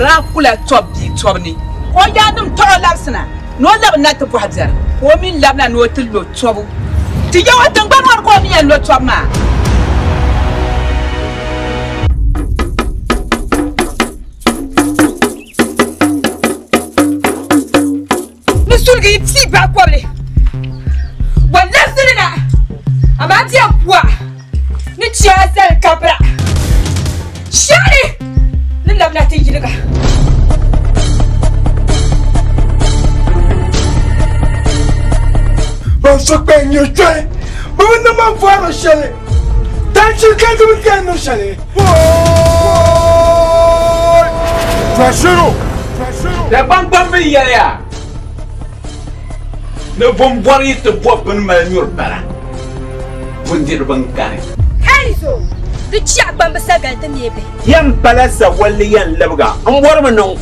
Rakula tobdi tobni. Oyanum toro labsna. No lab not to Brazil. Women labna no to lo trouble. To you want to go on and lo tobma. Sulgi tea back quality. When less than that, I'm at your poor. Nichas and Capra. Shani! The love not taking it. But so bang your try. But when the man for a shell, that you can't do again, no shell. Trashero! The bump ya. No bombari to pop in my new para. When did Bankani? Hey, so the chap Bambasaga to me. Yam Palasa Wally and Lebaga, and Warman on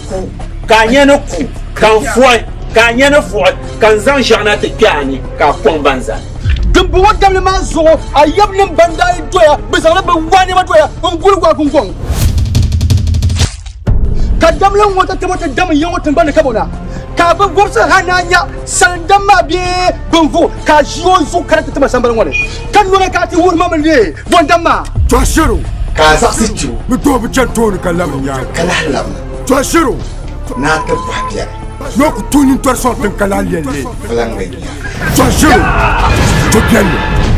Kanyano Ku, Kan Foy, Kanyano Foy, Kanzan Jana de Gani, Kapombanza. The boy Damazo, I am them Bandai Doya, but I never one ever doya, on Guru. Kadamla wanted to want a dummy young and Banacabona. Kaba Bursa Hananya, Sandama be Bumbo, Kajon so character to my somebody. Can we cut the woman day? Wandama, Trashero, Kazasitu, we do a gentle Kalamia, Kalalam, Trashero, not the Papia, no tuning to something Kalalian, Language. Trashero, together.